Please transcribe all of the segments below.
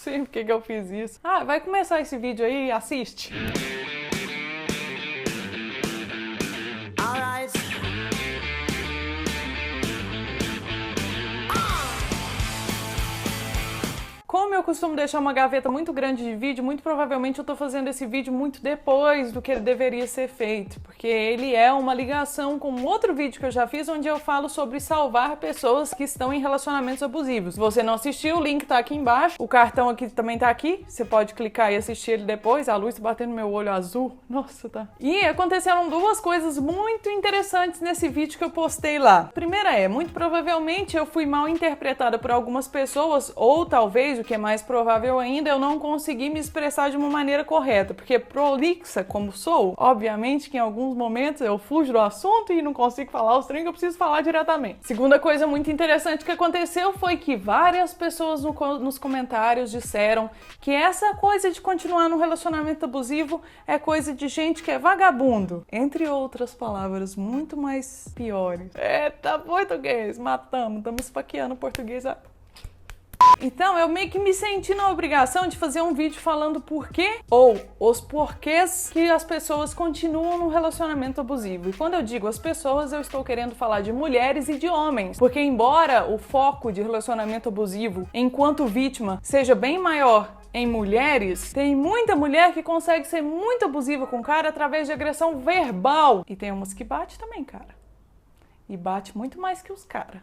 sei por que eu fiz isso. Ah, vai começar esse vídeo aí, assiste. Como eu costumo deixar uma gaveta muito grande de vídeo, muito provavelmente eu tô fazendo esse vídeo muito depois do que ele deveria ser feito, porque ele é uma ligação com um outro vídeo que eu já fiz, onde eu falo sobre salvar pessoas que estão em relacionamentos abusivos. Se você não assistiu, o link tá aqui embaixo, o cartão aqui também tá aqui, você pode clicar e assistir ele depois. A luz tá batendo no meu olho azul, nossa, tá. E aconteceram duas coisas muito interessantes nesse vídeo que eu postei lá. A primeira é, muito provavelmente eu fui mal interpretada por algumas pessoas, ou talvez, o que é mais provável ainda, eu não consegui me expressar de uma maneira correta, porque prolixa como sou, obviamente que em alguns momentos eu fujo do assunto e não consigo falar os trem que eu preciso falar diretamente. Segunda coisa muito interessante que aconteceu foi que várias pessoas nos comentários disseram que essa coisa de continuar no relacionamento abusivo é coisa de gente que é vagabundo, entre outras palavras muito mais piores. Eita, português, matamos, estamos esfaqueando o português. Então, eu meio que me senti na obrigação de fazer um vídeo falando por quê ou os porquês que as pessoas continuam no relacionamento abusivo. E quando eu digo as pessoas, eu estou querendo falar de mulheres e de homens. Porque embora o foco de relacionamento abusivo enquanto vítima seja bem maior em mulheres, tem muita mulher que consegue ser muito abusiva com o cara através de agressão verbal. E tem umas que bate também, cara. E bate muito mais que os caras.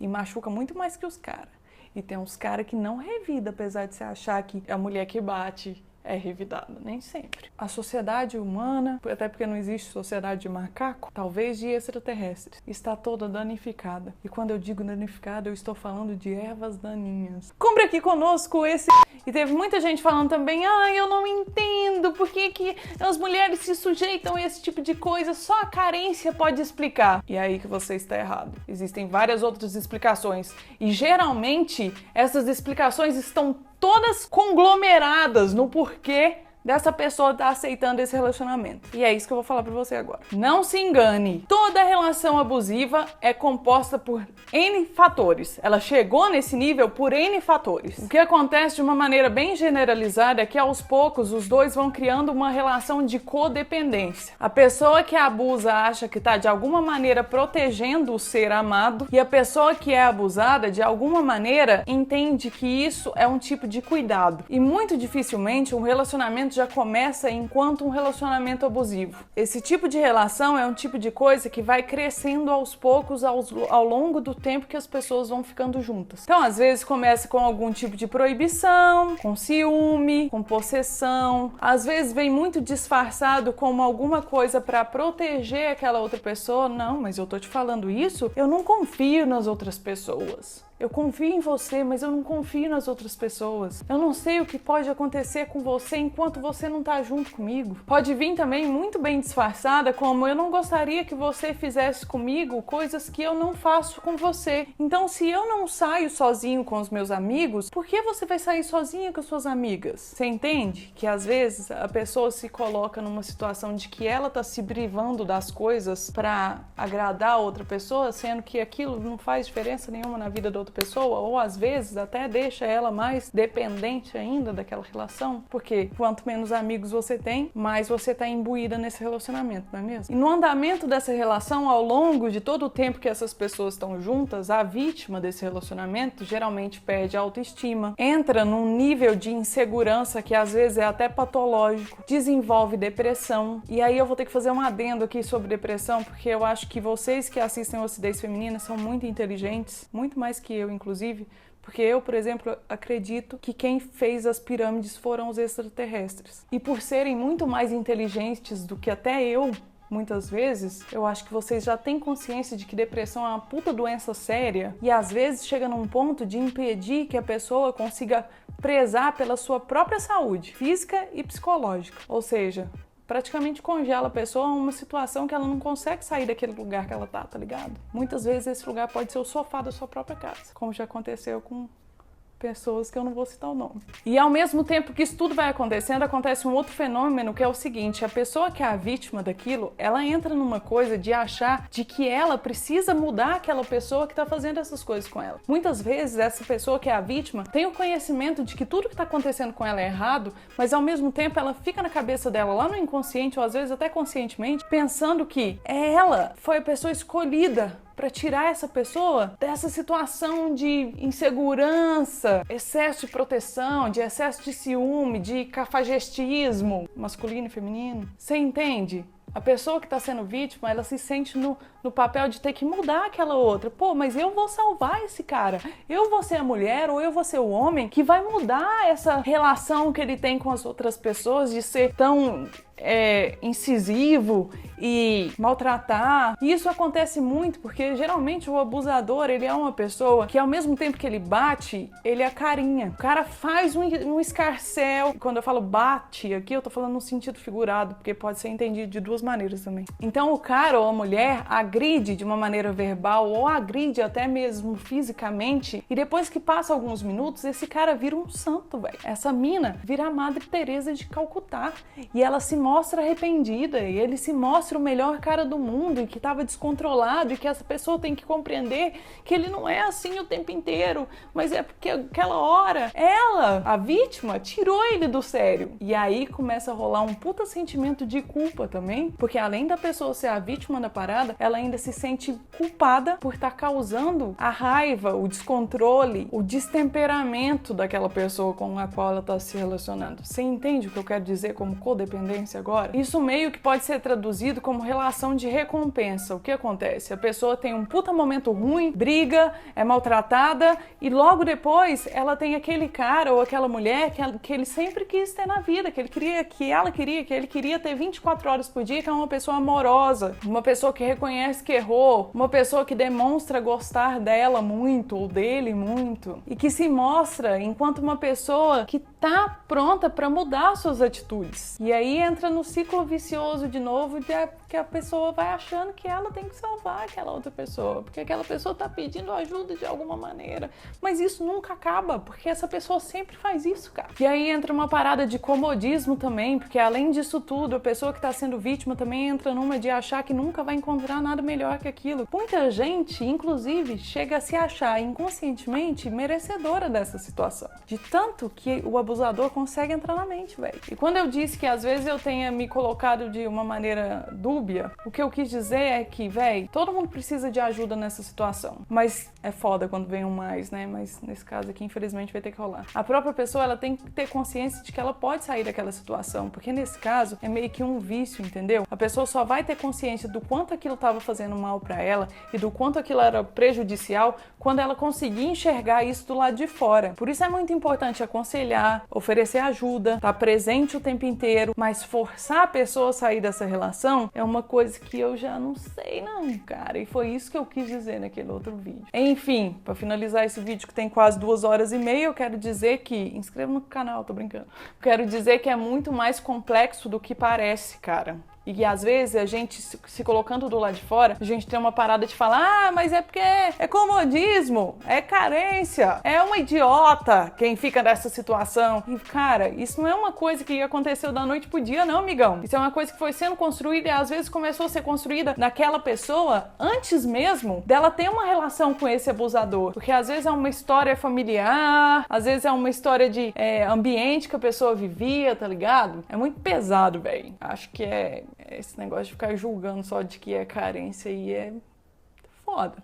E machuca muito mais que os caras. E tem uns caras que não revida, apesar de você achar que a mulher que bate é revidada, nem sempre. A sociedade humana, até porque não existe sociedade de macaco, talvez de extraterrestres, está toda danificada. E quando eu digo danificada, eu estou falando de ervas daninhas. Compre aqui conosco esse... E teve muita gente falando também, eu não entendo por que as mulheres se sujeitam a esse tipo de coisa, só a carência pode explicar. E é aí que você está errado. Existem várias outras explicações. E geralmente, essas explicações estão todas conglomeradas no porquê dessa pessoa estar aceitando esse relacionamento. E é isso que eu vou falar pra você agora. Não se engane, toda relação abusiva é composta por N fatores. Ela chegou nesse nível por N fatores. O que acontece de uma maneira bem generalizada é que aos poucos os dois vão criando uma relação de codependência. A pessoa que abusa acha que está de alguma maneira protegendo o ser amado e a pessoa que é abusada de alguma maneira entende que isso é um tipo de cuidado. E muito dificilmente um relacionamento já começa enquanto um relacionamento abusivo. Esse tipo de relação é um tipo de coisa que vai crescendo aos poucos ao longo do tempo que as pessoas vão ficando juntas. Então, às vezes, começa com algum tipo de proibição, com ciúme, com possessão. Às vezes, vem muito disfarçado como alguma coisa para proteger aquela outra pessoa. Não, mas eu tô te falando isso, eu não confio nas outras pessoas. Eu confio em você, mas eu não confio nas outras pessoas. Eu não sei o que pode acontecer com você enquanto você não tá junto comigo. Pode vir também muito bem disfarçada como eu não gostaria que você fizesse comigo coisas que eu não faço com você. Então, se eu não saio sozinho com os meus amigos, por que você vai sair sozinha com as suas amigas? Você entende que às vezes a pessoa se coloca numa situação de que ela tá se privando das coisas pra agradar a outra pessoa, sendo que aquilo não faz diferença nenhuma na vida da outra pessoa, ou às vezes até deixa ela mais dependente ainda daquela relação, porque quanto menos amigos você tem, mais você está imbuída nesse relacionamento, não é mesmo? E no andamento dessa relação, ao longo de todo o tempo que essas pessoas estão juntas, a vítima desse relacionamento geralmente perde a autoestima, entra num nível de insegurança que às vezes é até patológico, desenvolve depressão, e aí eu vou ter que fazer um adendo aqui sobre depressão, porque eu acho que vocês que assistem Lucidez Feminina são muito inteligentes, muito mais que eu, inclusive, porque eu, por exemplo, acredito que quem fez as pirâmides foram os extraterrestres. E por serem muito mais inteligentes do que até eu, muitas vezes, eu acho que vocês já têm consciência de que depressão é uma puta doença séria e às vezes chega num ponto de impedir que a pessoa consiga prezar pela sua própria saúde física e psicológica. Ou seja, praticamente congela a pessoa em uma situação que ela não consegue sair daquele lugar que ela tá ligado? Muitas vezes esse lugar pode ser o sofá da sua própria casa, como já aconteceu com pessoas que eu não vou citar o nome. E ao mesmo tempo que isso tudo vai acontecendo, acontece um outro fenômeno que é o seguinte: a pessoa que é a vítima daquilo, ela entra numa coisa de achar de que ela precisa mudar aquela pessoa que tá fazendo essas coisas com ela. Muitas vezes essa pessoa que é a vítima tem o conhecimento de que tudo que tá acontecendo com ela é errado, mas ao mesmo tempo ela fica na cabeça dela, lá no inconsciente, ou às vezes até conscientemente, pensando que ela foi a pessoa escolhida para tirar essa pessoa dessa situação de insegurança, excesso de proteção, de excesso de ciúme, de cafajestismo masculino e feminino. Você entende? A pessoa que está sendo vítima, ela se sente no papel de ter que mudar aquela outra. Pô, mas eu vou salvar esse cara. Eu vou ser a mulher ou eu vou ser o homem que vai mudar essa relação que ele tem com as outras pessoas, de ser tão incisivo e maltratar. E isso acontece muito porque geralmente o abusador, ele é uma pessoa que ao mesmo tempo que ele bate, ele acarinha. O cara faz um escarcéu. Quando eu falo bate aqui, eu tô falando no sentido figurado, porque pode ser entendido de duas maneiras também. Então o cara ou a mulher agride de uma maneira verbal ou agride até mesmo fisicamente, e depois que passa alguns minutos, esse cara vira um santo, velho. Essa mina vira a Madre Teresa de Calcutá e ela se mostra arrependida e ele se mostra o melhor cara do mundo e que estava descontrolado, e que essa pessoa tem que compreender que ele não é assim o tempo inteiro, mas é porque aquela hora ela, a vítima, tirou ele do sério. E aí começa a rolar um puta sentimento de culpa também, porque além da pessoa ser a vítima da parada, ela ainda se sente culpada por estar causando a raiva, o descontrole, o destemperamento daquela pessoa com a qual ela está se relacionando. Você entende o que eu quero dizer como codependência agora? Isso meio que pode ser traduzido como relação de recompensa. O que acontece? A pessoa tem um puta momento ruim, briga, é maltratada, e logo depois ela tem aquele cara ou aquela mulher que ele sempre quis ter na vida, que ele queria ter 24 horas por dia, que é uma pessoa amorosa, uma pessoa que reconhece que errou, uma pessoa que demonstra gostar dela muito ou dele muito, e que se mostra enquanto uma pessoa que tá pronta para mudar suas atitudes. E aí entra no ciclo vicioso de novo, que a pessoa vai achando que ela tem que salvar aquela outra pessoa, porque aquela pessoa tá pedindo ajuda de alguma maneira, mas isso nunca acaba, porque essa pessoa sempre faz isso, cara. E aí entra uma parada de comodismo também, porque além disso tudo, a pessoa que tá sendo vítima também entra numa de achar que nunca vai encontrar nada melhor que aquilo. Muita gente, inclusive, chega a se achar inconscientemente merecedora dessa situação, de tanto que o abusador consegue entrar na mente, velho. E quando eu disse que às vezes eu tenha me colocado de uma maneira dúbia, o que eu quis dizer é que, velho, todo mundo precisa de ajuda nessa situação, mas é foda quando vem um mais, né? Mas nesse caso aqui, infelizmente, vai ter que rolar. A própria pessoa, ela tem que ter consciência de que ela pode sair daquela situação, porque nesse caso é meio que um vício, entendeu? A pessoa só vai ter consciência do quanto aquilo estava fazendo mal pra ela e do quanto aquilo era prejudicial quando ela conseguir enxergar isso do lado de fora. Por isso é muito importante aconselhar, oferecer ajuda, estar presente o tempo inteiro, mas forçar a pessoa a sair dessa relação é uma coisa que eu já não sei não, cara. E foi isso que eu quis dizer naquele outro vídeo. Enfim, pra finalizar esse vídeo que tem quase 2h30, eu quero dizer que... Inscreva no canal, tô brincando. Quero dizer que é muito mais complexo do que parece, cara. E às vezes a gente se colocando do lado de fora, a gente tem uma parada de falar: ah, mas é porque é comodismo, é carência, é uma idiota quem fica nessa situação. E cara, isso não é uma coisa que aconteceu da noite pro dia não, amigão. Isso é uma coisa que foi sendo construída e às vezes começou a ser construída naquela pessoa antes mesmo dela ter uma relação com esse abusador. Porque às vezes é uma história familiar, às vezes é uma história de ambiente que a pessoa vivia, tá ligado? É muito pesado, velho. Acho que esse negócio de ficar julgando só de que é carência aí é foda.